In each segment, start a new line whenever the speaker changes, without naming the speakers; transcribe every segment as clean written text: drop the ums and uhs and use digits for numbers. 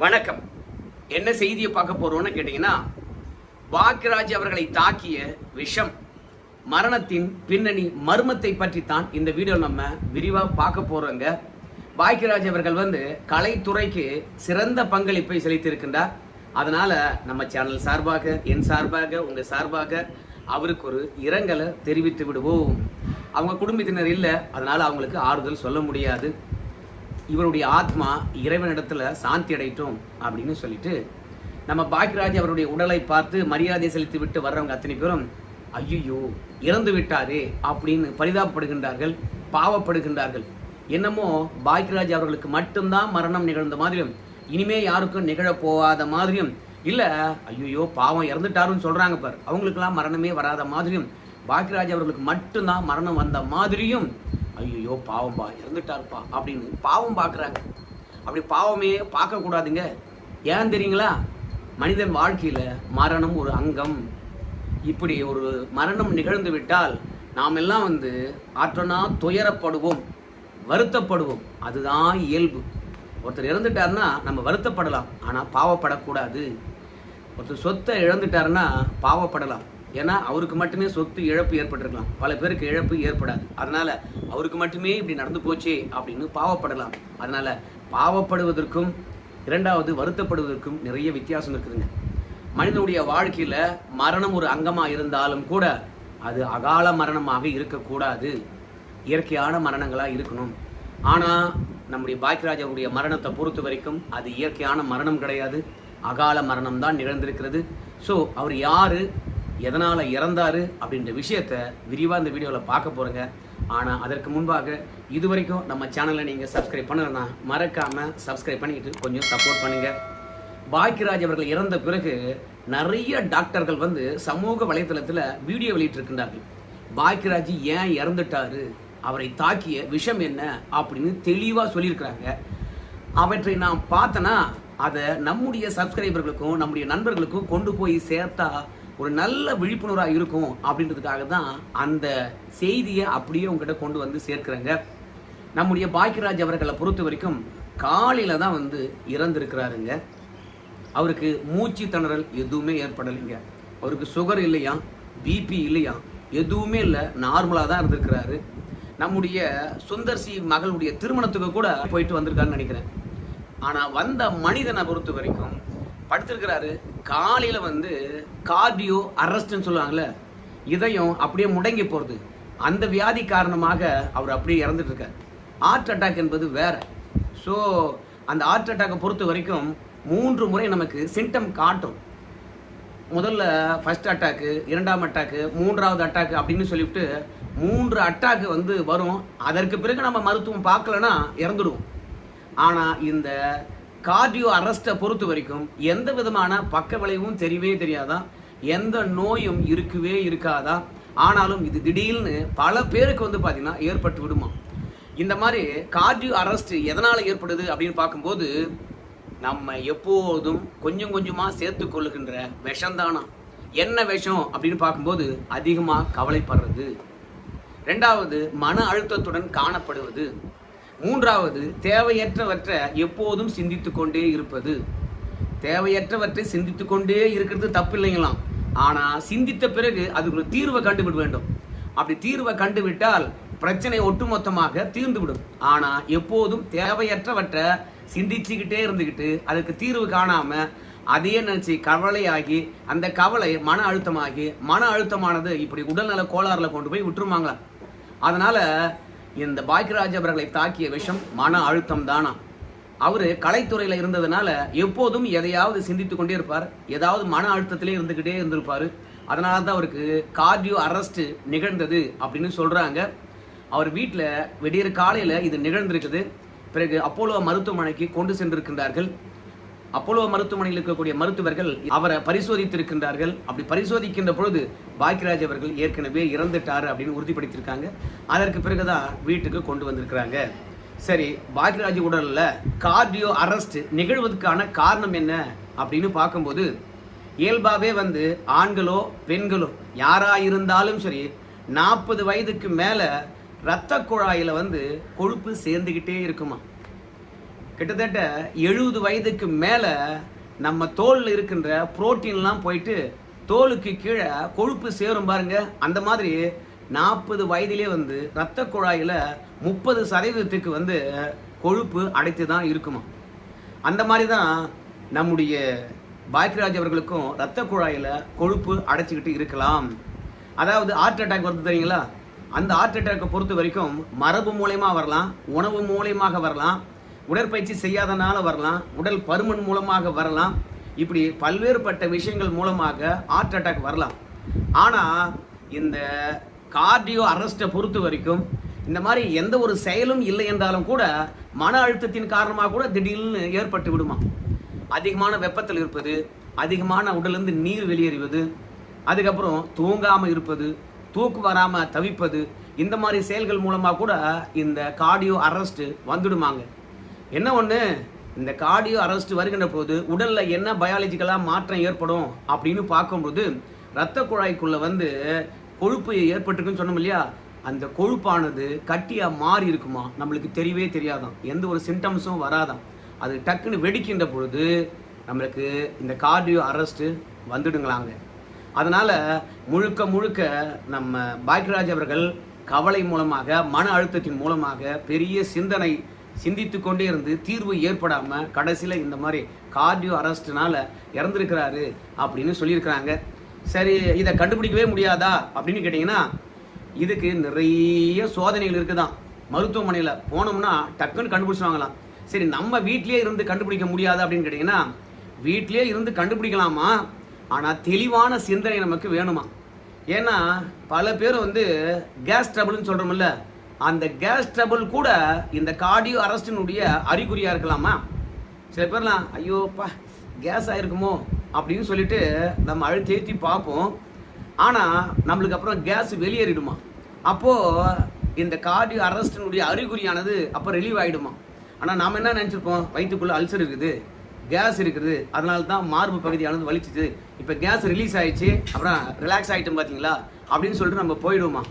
வணக்கம். என்ன செய்தியை பார்க்க போறோம்னு கேட்டீங்கன்னா, பாக்யராஜ் அவர்களை தாக்கிய விஷம், மரணத்தின் பின்னணி மர்மத்தை பற்றி தான் இந்த வீடியோ நம்ம விரிவா பார்க்க போறோங்க. பாக்யராஜ் அவர்கள் கலைத்துறைக்கு சிறந்த பங்களிப்பை செலுத்தியிருக்கின்றார். அதனால நம்ம சேனல் சார்பாக, என் சார்பாக, உங்க சார்பாக அவருக்கு ஒரு இரங்கலை தெரிவித்து விடுவோம். அவங்க குடும்பத்தினர் இல்லை, அதனால அவங்களுக்கு ஆறுதல் சொல்ல முடியாது. இவருடைய ஆத்மா இறைவனிடத்துல சாந்தி அடையட்டும் அப்படின்னு சொல்லிட்டு நம்ம பாக்யராஜ் அவருடைய உடலை பார்த்து மரியாதை செலுத்தி விட்டு வர்றவங்க அத்தனை பேரும் ஐயோ இறந்து விட்டாரே அப்படின்னு பரிதாபப்படுகின்றார்கள், பாவப்படுகின்றார்கள். என்னமோ பாக்யராஜ் அவர்களுக்கு மட்டும்தான் மரணம் நிகழ்ந்த மாதிரியும், இனிமே யாருக்கும் நிகழப்போகாத மாதிரியும், இல்ல ஐயோ பாவம் இறந்துட்டாருன்னு சொல்றாங்க பார், அவங்களுக்கெல்லாம் மரணமே வராத மாதிரியும், பாக்யராஜ் அவர்களுக்கு மட்டும்தான் மரணம் வந்த மாதிரியும், ஐயோ பாவம்பா இறந்துட்டாருப்பா அப்படின்னு பாவம் பார்க்குறாங்க. அப்படி பாவமே பார்க்கக்கூடாதுங்க. ஏன் தெரியுங்களா? மனிதன் வாழ்க்கையில் மரணம் ஒரு அங்கம். இப்படி ஒரு மரணம் நிகழ்ந்து விட்டால் நாம் எல்லாம் ஆற்றனா துயரப்படுவோம், வருத்தப்படுவோம். அதுதான் இயல்பு. ஒருத்தர் இறந்துட்டாருன்னா நம்ம வருத்தப்படலாம், ஆனால் பாவப்படக்கூடாது. ஒருத்தர் சொத்தை இழந்துட்டாருன்னா பாவப்படலாம், ஏன்னா அவருக்கு மட்டுமே சொத்து இழப்பு ஏற்பட்டிருக்கலாம், பல பேருக்கு இழப்பு ஏற்படாது. அதனால அவருக்கு மட்டுமே இப்படி நடந்து போச்சே அப்படின்னு பாவப்படலாம். அதனால பாவப்படுவதற்கும் இரண்டாவது வருத்தப்படுவதற்கும் நிறைய வித்தியாசம் இருக்குதுங்க. மனிதனுடைய வாழ்க்கையில மரணம் ஒரு அங்கமா இருந்தாலும் கூட அது அகால மரணமாக இருக்கக்கூடாது, இயற்கையான மரணங்களா இருக்கணும். ஆனா நம்முடைய பாக்யராஜ் அவருடைய மரணத்தை பொறுத்த வரைக்கும் அது இயற்கையான மரணம் கிடையாது, அகால மரணம் தான் நிகழ்ந்திருக்கிறது. ஸோ அவர் யாரு, எதனால் இறந்தாரு அப்படின்ற விஷயத்த விரிவாக இந்த வீடியோவில் பார்க்க போகிறேங்க. ஆனால் அதற்கு முன்பாக இதுவரைக்கும் நம்ம சேனலை நீங்கள் சப்ஸ்கிரைப் பண்ணலைன்னா மறக்காமல் சப்ஸ்கிரைப் பண்ணிக்கிட்டு கொஞ்சம் சப்போர்ட் பண்ணுங்கள். பாக்யராஜ் அவர்கள் இறந்த பிறகு நிறைய டாக்டர்கள் சமூக வலைத்தளத்தில் வீடியோ வெளியிட்டிருக்கின்றார்கள். பாக்யராஜ் ஏன் இறந்துட்டாரு, அவரை தாக்கிய விஷம் என்ன அப்படின்னு தெளிவாக சொல்லியிருக்கிறாங்க. அவற்றை நான் பார்த்தேன்னா அதை நம்முடைய சப்ஸ்கிரைபர்களுக்கும் நம்முடைய நண்பர்களுக்கும் கொண்டு போய் சேர்த்தா ஒரு நல்ல விழிப்புணர்வாக இருக்கும் அப்படின்றதுக்காக தான் அந்த செய்தியை அப்படியே உங்ககிட்ட கொண்டு சேர்க்கிறேங்க. நம்முடைய பாக்யராஜ் அவர்களை பொறுத்த வரைக்கும் காலையில் தான் இறந்துருக்கிறாருங்க. அவருக்கு மூச்சு திணறல் எதுவுமே ஏற்படலைங்க. அவருக்கு சுகர் இல்லையா, பிபி இல்லையா, எதுவுமே இல்லை, நார்மலாக தான் இருந்திருக்கிறாரு. நம்முடைய சுந்தர்சி மகளுடைய திருமணத்துக்கு கூட போயிட்டு வந்திருக்காருன்னு நினைக்கிறேன். ஆனால் வந்த மனிதனை பொறுத்த வரைக்கும் படுத்திருக்கிறாரு. காலையில் கார்டியோ அரெஸ்ட்னு சொல்லுவாங்கள்ல, இதயம் அப்படியே முடங்கி போகிறது, அந்த வியாதி காரணமாக அவர் அப்படியே இறந்துட்டு இருக்கார். ஹார்ட் அட்டாக் என்பது வேற. ஸோ அந்த ஹார்ட் அட்டாக்கை பொறுத்த வரைக்கும் 3 முறை நமக்கு சிம்டம் காட்டும். முதல்ல ஃபர்ஸ்ட் அட்டாக்கு, இரண்டாம் அட்டாக்கு, மூன்றாவது அட்டாக்கு அப்படின்னு சொல்லிவிட்டு 3 அட்டாக்கு வரும். அதற்கு பிறகு நம்ம மருத்துவம் பார்க்கலன்னா இறந்துடுவோம். ஆனால் இந்த கார்டியோ அரெஸ்ட்டை பொறுத்த வரைக்கும் எந்த விதமான பக்க விளைவும் தெரியவே தெரியாதான், எந்த நோயும் இருக்கவே இருக்காதான். ஆனாலும் இது திடீர்னு பல பேருக்கு பார்த்தீங்கன்னா ஏற்பட்டு விடுமா. இந்த மாதிரி கார்டியோ அரெஸ்ட் எதனால் ஏற்படுது அப்படின்னு பார்க்கும்போது நம்ம எப்போதும் கொஞ்சம் கொஞ்சமாக சேர்த்து கொள்ளுகின்ற விஷம்தானா. என்ன விஷம் அப்படின்னு பார்க்கும்போது அதிகமாக கவலைப்படுறது, ரெண்டாவது மன அழுத்தத்துடன் காணப்படுவது, மூன்றாவது தேவையற்றவற்றை எப்போதும் சிந்தித்து கொண்டே இருப்பது. தேவையற்றவற்றை சிந்தித்து கொண்டே இருக்கிறது தப்பு இல்லைங்களாம், ஆனால் சிந்தித்த பிறகு அதுக்கு ஒரு தீர்வை கண்டுவிட வேண்டும். அப்படி தீர்வை கண்டுவிட்டால் பிரச்சனை ஒட்டுமொத்தமாக தீர்ந்துவிடும். ஆனால் எப்போதும் தேவையற்றவற்றை சிந்திச்சுக்கிட்டே இருந்துக்கிட்டு அதுக்கு தீர்வு காணாம அதையே நினைச்சு கவலையாகி அந்த கவலை மன அழுத்தமாகி மன அழுத்தமானது இப்படி உடல்நல கோளாறுல கொண்டு போய் விட்டுருவாங்களா. அதனால இந்த பாக்யராஜ் அவர்களை தாக்கிய விஷம் மன அழுத்தம் தானா. அவரு கலைத்துறையில இருந்ததுனால எப்போதும் எதையாவது சிந்தித்து கொண்டே இருப்பார், ஏதாவது மன அழுத்தத்திலே இருந்துகிட்டே இருந்திருப்பாரு. அதனால தான் அவருக்கு கார்டியோ அரெஸ்ட் நிகழ்ந்தது அப்படின்னு சொல்றாங்க. அவர் வீட்டில் விடியற் காலையில் இது நிகழ்ந்திருக்குது. பிறகு அப்போலோ மருத்துவமனைக்கு கொண்டு சென்றிருக்கின்றார்கள். அப்போலோ மருத்துவமனையில் இருக்கக்கூடிய மருத்துவர்கள் அவரை பரிசோதித்திருக்கின்றார்கள். அப்படி பரிசோதிக்கின்ற பொழுது பாக்யராஜ் அவர்கள் ஏற்கனவே இறந்துட்டாரு அப்படின்னு உறுதிப்படுத்தியிருக்காங்க. அதற்கு பிறகுதான் வீட்டுக்கு கொண்டு வந்திருக்கிறாங்க. சரி, பாக்யராஜ் உடல்ல கார்டியோ அரெஸ்ட் நிகழ்வதற்கான காரணம் என்ன அப்படின்னு பார்க்கும்போது இயல்பாவே ஆண்களோ பெண்களோ யாரா இருந்தாலும் சரி 40 வயதுக்கு மேல இரத்த குழாயில கொழுப்பு சேர்ந்துகிட்டே இருக்குமா. கிட்டத்தட்ட 70 வயதுக்கு மேலே நம்ம தோலில் இருக்கின்ற புரோட்டீன்லாம் போயிட்டு தோலுக்கு கீழே கொழுப்பு சேரும் பாருங்க. அந்த மாதிரி 40 வயதிலே வந்து இரத்த குழாயில் 30% கொழுப்பு அடைத்து தான் இருக்குமா. அந்த மாதிரி தான் நம்முடைய பாக்கியராஜ் அவர்களுக்கும் இரத்த குழாயில் கொழுப்பு அடைச்சிக்கிட்டு இருக்கலாம். அதாவது ஹார்ட் அட்டாக் வருது தெரியுங்களா, அந்த ஹார்ட் அட்டாக்கை பொறுத்த வரைக்கும் மரபு மூலயமா வரலாம், உணவு மூலயமாக வரலாம், உடற்பயிற்சி செய்யாதனால வரலாம், உடல் பருமன் மூலமாக வரலாம். இப்படி பல்வேறுபட்ட விஷயங்கள் மூலமாக ஹார்ட் அட்டாக் வரலாம். ஆனால் இந்த கார்டியோ அரெஸ்ட்டை பொறுத்த வரைக்கும் இந்த மாதிரி எந்த ஒரு செயலும் இல்லை என்றாலும் கூட மன அழுத்தத்தின் காரணமாக கூட திடீர்னு ஏற்பட்டு விடுமா. அதிகமான வெப்பத்தில் இருப்பது, அதிகமான உடலிருந்து நீர் வெளியேறுவது, அதுக்கப்புறம் தூங்காமல் இருப்பது, தூக்கு வராமல் தவிப்பது, இந்த மாதிரி செயல்கள் மூலமாக கூட இந்த கார்டியோ அரெஸ்ட் வந்துடுமாங்க. என்ன ஒன்று, இந்த கார்டியோ அரெஸ்ட் வருகின்ற போது உடலில் என்ன பயாலஜிக்கலாக மாற்றம் ஏற்படும் அப்படின்னு பார்க்கும்போது இரத்த குழாய்க்குள்ளே கொழுப்பு ஏற்பட்டுருக்குன்னு சொன்னோம் இல்லையா, அந்த கொழுப்பானது கட்டியாக மாறி இருக்குமா, நம்மளுக்கு தெரியவே தெரியாதான், எந்த ஒரு சிம்டம்ஸும் வராதான். அது டக்குன்னு வெடிக்கின்ற பொழுது நம்மளுக்கு இந்த கார்டியோ அரெஸ்ட்டு வந்துடுங்களாங்க. அதனால் முழுக்க முழுக்க நம்ம பாக்கியராஜ் அவர்கள் கவலை மூலமாக, மன அழுத்தத்தின் மூலமாக பெரிய சிந்தித்து கொண்டே இருந்து தீர்வு ஏற்படாமல் கடைசியில் இந்த மாதிரி கார்டியோ அரெஸ்ட்னால இறந்துருக்கிறாரு அப்படின்னு சொல்லியிருக்கிறாங்க. சரி, இதை கண்டுபிடிக்கவே முடியாதா அப்படின்னு கேட்டிங்கன்னா, இதுக்கு நிறைய சோதனைகள் இருக்குதான். மருத்துவமனையில் போனோம்னா டக்குன்னு கண்டுபிடிச்சுவாங்களாம். சரி, நம்ம வீட்லேயே இருந்து கண்டுபிடிக்க முடியாது அப்படின்னு கேட்டிங்கன்னா, வீட்லேயே இருந்து கண்டுபிடிக்கலாமா, ஆனால் தெளிவான சிந்தனை நமக்கு வேணுமா. ஏன்னா பல பேர் கேஸ் ட்ரபிள்னு சொல்கிறோம்ல, அந்த கேஸ் ட்ரபிள் கூட இந்த கார்டியோ அரெஸ்டினுடைய அறிகுறியாக இருக்கலாமா. சில பேர்லாம் ஐயோப்பா கேஸ் ஆகிருக்குமோ அப்படின்னு சொல்லிட்டு நம்ம அழுத்தி பார்ப்போம். ஆனால் நம்மளுக்கு அப்புறம் கேஸ் வெளியேறிடுமா. அப்போது இந்த கார்டியோ அரெஸ்டினுடைய அறிகுறியானது அப்போ ரிலீவ் ஆகிடுமா. ஆனால் நாம் என்ன நினச்சிருப்போம், வயிற்றுக்குள்ளே அல்சர் இருக்குது, கேஸ் இருக்குது, அதனால தான் மார்பு பகுதியானது வலிச்சுது, இப்போ கேஸ் ரிலீஸ் ஆகிடுச்சு, அப்புறம் ரிலாக்ஸ் ஆகிட்டோம் பார்த்தீங்களா அப்படின்னு சொல்லிட்டு நம்ம போயிடுவோமா.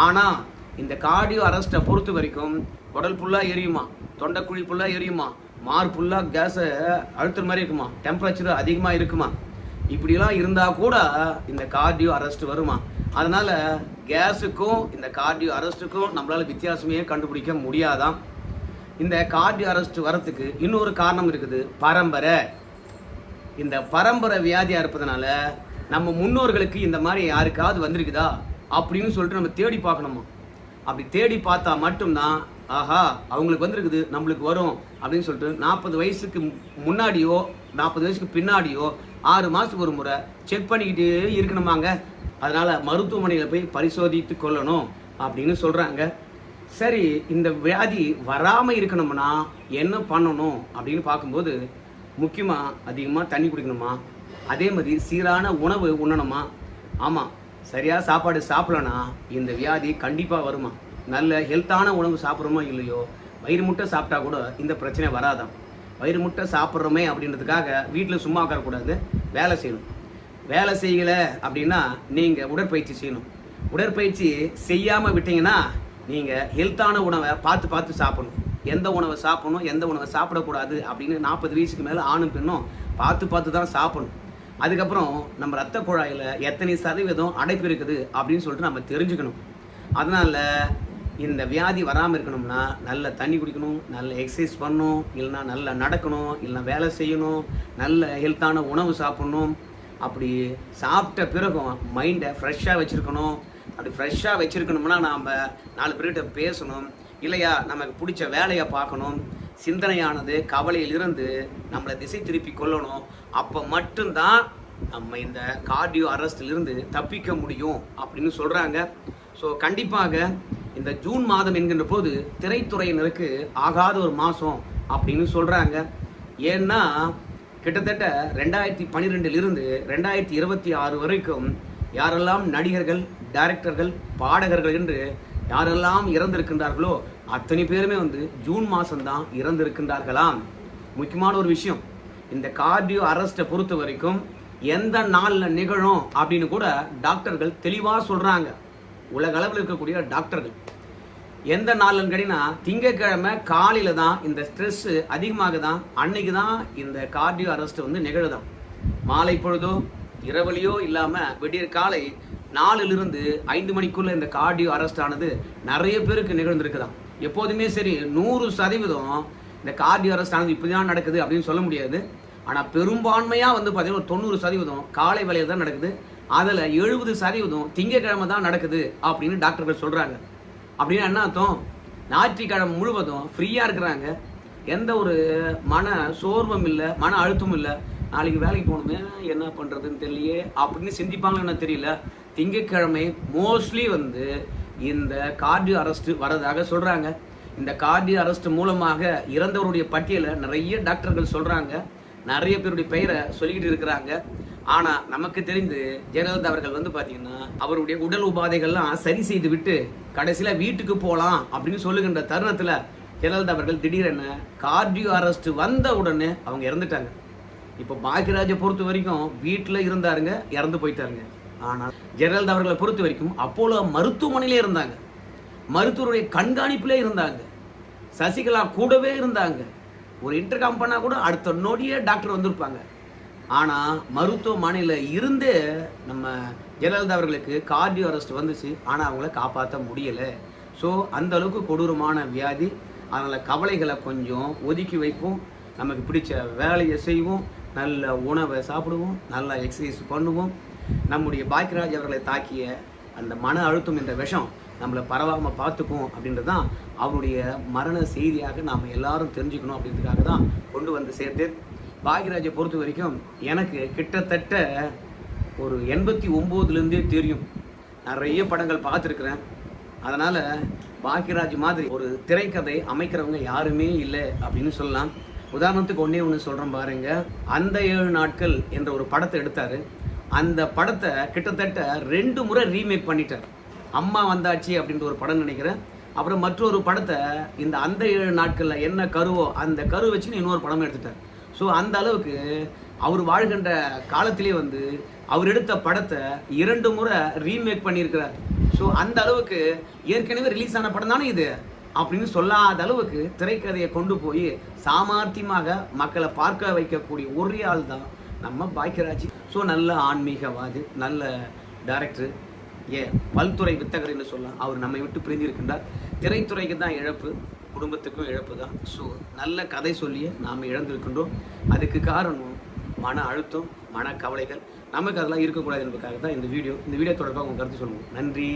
ஆனால் இந்த கார்டியோ அரெஸ்ட்டை பொறுத்த வரைக்கும் உடல் ஃபுல்லாக எரியுமா, தொண்டைக்குழி ஃபுல்லாக எரியுமா, மார்பு ஃபுல்லாக கேஸை அழுத்துற மாதிரி இருக்குமா, டெம்பரேச்சர் அதிகமாக இருக்குமா. இப்படிலாம் இருந்தால் கூட இந்த கார்டியோ அரெஸ்ட் வருமா. அதனால் கேஸுக்கும் இந்த கார்டியோ அரெஸ்ட்டுக்கும் நம்மளால் வித்தியாசமே கண்டுபிடிக்க முடியாதான். இந்த கார்டியோ அரெஸ்ட் வரத்துக்கு இன்னொரு காரணம் இருக்குது, பரம்பரை. இந்த பரம்பரை வியாதியாக இருப்பதனால நம்ம முன்னோர்களுக்கு இந்த மாதிரி யாருக்காவது வந்திருக்குதா அப்படின்னு சொல்லிட்டு நம்ம தேடி பார்க்கணுமா. அப்படி தேடி பார்த்தா மட்டும்தான் ஆஹா அவங்களுக்கு வந்திருக்குது, நம்மளுக்கு வரும் அப்படின்னு சொல்லிட்டு 40 வயசுக்கு முன்னாடியோ 40 வயசுக்கு பின்னாடியோ 6 மாதத்துக்கு ஒரு முறை செக் பண்ணிக்கிட்டே இருக்கணுமாங்க. அதனால் மருத்துவமனையில் போய் பரிசோதித்து கொள்ளணும் அப்படின்னு சொல்கிறாங்க. சரி, இந்த வியாதி வராமல் இருக்கணும்னா என்ன பண்ணணும் அப்படின்னு பார்க்கும்போது முக்கியமாக அதிகமாக தண்ணி குடிக்கணுமா, அதே மாதிரி சீரான உணவு உண்ணணுமா. ஆமாம், சரியாக சாப்பாடு சாப்பிடலன்னா இந்த வியாதி கண்டிப்பாக வருமா. நல்ல ஹெல்த்தான உணவு சாப்பிட்றோமோ இல்லையோ, வயிறு முட்டை சாப்பிட்டா கூட இந்த பிரச்சனை வராதான். வயிறு முட்டை சாப்பிட்றோமே அப்படின்றதுக்காக வீட்டில் சும்மா உட்காரக்கூடாது, வேலை செய்யணும். வேலை செய்யலை அப்படின்னா நீங்கள் உடற்பயிற்சி செய்யணும். உடற்பயிற்சி செய்யாமல் விட்டீங்கன்னா நீங்கள் ஹெல்த்தான உணவை பார்த்து சாப்பிடணும். எந்த உணவை சாப்பிடணும், எந்த உணவை சாப்பிடக்கூடாது அப்படின்னு 40 வயசுக்கு மேலே ஆணும் பெண்ணும் பார்த்து தான் சாப்பிடணும். அதுக்கப்புறம் நம்ம ரத்த குழாயில் எத்தனை சதவீதம் அடைப்பு இருக்குது அப்படின்னு சொல்லிட்டு நம்ம தெரிஞ்சுக்கணும். அதனால் இந்த வியாதி வராமல் இருக்கணும்னா நல்ல தண்ணி குடிக்கணும், நல்ல எக்ஸசைஸ் பண்ணணும், இல்லைனா நல்லா நடக்கணும், இல்லைனா வேலை செய்யணும், நல்ல ஹெல்த்தான உணவு சாப்பிட்ணும். அப்படி சாப்பிட்ட பிறகும் மைண்டை ஃப்ரெஷ்ஷாக வச்சுருக்கணும். அப்படி ஃப்ரெஷ்ஷாக வச்சுருக்கணும்னா நாம் 4 பேர்கிட்ட பேசணும், இல்லையா நமக்கு பிடிச்ச வேலையை பார்க்கணும். சிந்தனையானது கவலையிலிருந்து நம்மளை திசை திருப்பி கொள்ளணும். அப்போ மட்டும்தான் நம்ம இந்த கார்டியோ அரெஸ்டிலிருந்து தப்பிக்க முடியும் அப்படின்னு சொல்கிறாங்க. ஸோ கண்டிப்பாக இந்த ஜூன் மாதம் என்கின்ற போது திரைத்துறையினருக்கு ஆகாத ஒரு மாதம் அப்படின்னு சொல்கிறாங்க. ஏன்னா கிட்டத்தட்ட 2012 2026 வரைக்கும் யாரெல்லாம் நடிகர்கள், டைரக்டர்கள், பாடகர்கள் என்று யாரெல்லாம் இறந்திருக்கின்றார்களோ அத்தனை பேருமே ஜூன் மாதம்தான் இறந்திருக்கின்றார்களாம். முக்கியமான ஒரு விஷயம், இந்த கார்டியோ அரெஸ்ட்டை பொறுத்த வரைக்கும் எந்த நாளில் நிகழும் அப்படின்னு கூட டாக்டர்கள் தெளிவாக சொல்கிறாங்க. உலக அளவில் இருக்கக்கூடிய டாக்டர்கள் எந்த நாள்னு கேட்டீங்கன்னா திங்கட்கிழமை காலையில தான் இந்த ஸ்ட்ரெஸ் அதிகமாக தான் அன்னைக்கு தான் இந்த கார்டியோ அரெஸ்ட் வந்து நிகழுதான். மாலை பொழுதோ இரவலியோ இல்லாம விடியற் காலை 4லிருந்து 5 மணிக்குள்ள இந்த கார்டியோ அரெஸ்ட் ஆனது நிறைய பேருக்கு நிகழ்ந்திருக்குதான். எப்போதுமே சரி 100% இந்த கார்டியோ அரெஸ்ட் ஆனது இப்படிதான் நடக்குது அப்படின்னு சொல்ல முடியாது. ஆனா பெரும்பான்மையா வந்து பாத்தீங்கன்னா 90% காலை வேளையில தான் நடக்குது. அதுல 70% திங்கட்கிழமை தான் நடக்குது அப்படின்னு டாக்டர்கள் சொல்றாங்க. அப்படின்னா என்ன அர்த்தம்? ஞாயிற்றுக்கிழமை முழுவதும் ஃப்ரீயா இருக்கிறாங்க, எந்த ஒரு மன சோர்வும் இல்லை, மன அழுத்தமும் இல்லை. நாளைக்கு வேலைக்கு போகணுமே, என்ன பண்றதுன்னு தெரியலையே அப்படின்னு சிந்திப்பாங்கன்னு தெரியல. திங்கட்கிழமை மோஸ்ட்லி வந்து இந்த கார்டியோ அரெஸ்ட் வரதாக சொல்றாங்க. இந்த கார்டியோ அரெஸ்ட் மூலமாக இறந்தவருடைய பட்டியலை நிறைய டாக்டர்கள் சொல்றாங்க, நிறைய பேருடைய பெயரை சொல்லிக்கிட்டு இருக்கிறாங்க. ஆனா நமக்கு தெரிந்து ஜெயலலிதா அவர்கள் வந்து பாத்தீங்கன்னா அவருடைய உடல் உபாதைகள்லாம் சரி செய்து விட்டு கடைசியில வீட்டுக்கு போலாம் அப்படின்னு சொல்லுகின்ற தருணத்துல ஜெயலலிதா அவர்கள் திடீரென கார்டியோ அரெஸ்ட் வந்த உடனே அவங்க இறந்துட்டாங்க. இப்போ பாக்யராஜை பொறுத்த வரைக்கும் வீட்டில் இருந்தாருங்க, இறந்து போயிட்டாருங்க. ஆனால் ஜெயலலிதா அவர்களை பொறுத்த வரைக்கும் அப்போலோ மருத்துவமனையிலே இருந்தாங்க, மருத்துவருடைய கண்காணிப்பிலே இருந்தாங்க, சசிகலா கூடவே இருந்தாங்க. ஒரு இன்டர்காம் பண்ணா கூட அடுத்த நொடியே டாக்டர் வந்திருப்பாங்க. ஆனால் மருத்துவமனையில் இருந்தே நம்ம ஜெயலலிதா அவர்களுக்கு கார்டியோ அரெஸ்ட் வந்துச்சு. ஆனால் அவங்கள காப்பாற்ற முடியலை. ஸோ அந்த அளவுக்கு கொடூரமான வியாதி. அதனால் கவலைகளை கொஞ்சம் ஒதுக்கி வைப்போம், நமக்கு பிடிச்ச வேலையை செய்வோம், நல்ல உணவை சாப்பிடுவோம், நல்லா எக்ஸசைஸ் பண்ணுவோம். நம்முடைய பாக்யராஜ் அவர்களை தாக்கிய அந்த மன அழுத்தம், இந்த விஷம் நம்மளை பரவாமல் பார்த்துக்கும் அப்படின்றது தான் அவருடைய மரண செய்தியாக நாம் எல்லாரும் தெரிஞ்சுக்கணும் அப்படின்றதுக்காக தான் கொண்டு வந்து சேர்த்து. பாக்யராஜை பொறுத்த வரைக்கும் எனக்கு கிட்டத்தட்ட ஒரு 89லேருந்தே தெரியும், நிறைய படங்கள் பார்த்துருக்குறேன். அதனால் பாக்யராஜ் மாதிரி ஒரு திரைக்கதை அமைக்கிறவங்க யாருமே இல்லை அப்படின்னு சொல்லலாம். உதாரணத்துக்கு ஒன்று சொல்கிறேன் பாருங்க, அந்த 7 நாட்கள் என்ற ஒரு படத்தை எடுத்தார். அந்த படத்தை கிட்டத்தட்ட 2 முறை ரீமேக் பண்ணிட்டார். அம்மா வந்தாச்சு அப்படின்ற ஒரு படம் நினைக்கிறேன். அப்புறம் மற்றொரு படத்தை இந்த அந்த 7 நாட்களில் என்ன கருவோ அந்த கரு வச்சுன்னு இன்னொரு படமும் எடுத்துட்டார். ஸோ அந்த அளவுக்கு அவர் வாழ்கின்ற காலத்திலே வந்து அவர் எடுத்த படத்தை 2 முறை ரீமேக் பண்ணியிருக்கிறார். ஸோ அந்த அளவுக்கு ஏற்கனவே ரிலீஸ் ஆன படம் தானே இது அப்படின்னு சொல்லாத அளவுக்கு திரைக்கதையை கொண்டு போய் சாமர்த்தியமாக மக்களை பார்க்க வைக்கக்கூடிய ஒரே ஆள் தான் நம்ம பாக்யராஜ். ஸோ நல்ல ஆன்மீகவாதி, நல்ல டைரக்டர், பல்துறை வித்தகர் என்று சொல்லலாம். அவர் நம்மை விட்டு பிரிந்திருக்கின்றார். திரைத்துறைக்கு தான் இழப்பு, குடும்பத்துக்கும் இழப்பு தான். ஸோ நல்ல கதை சொல்லியே நாம் இழந்திருக்கின்றோம். அதுக்கு காரணம் மன அழுத்தம், மன கவலைகள். நமக்கு அதெல்லாம் இருக்கக்கூடாது என்பதற்காக தான் இந்த வீடியோ தொடர்பாக உங்கள் கருத்து சொல்லுவோம். நன்றி.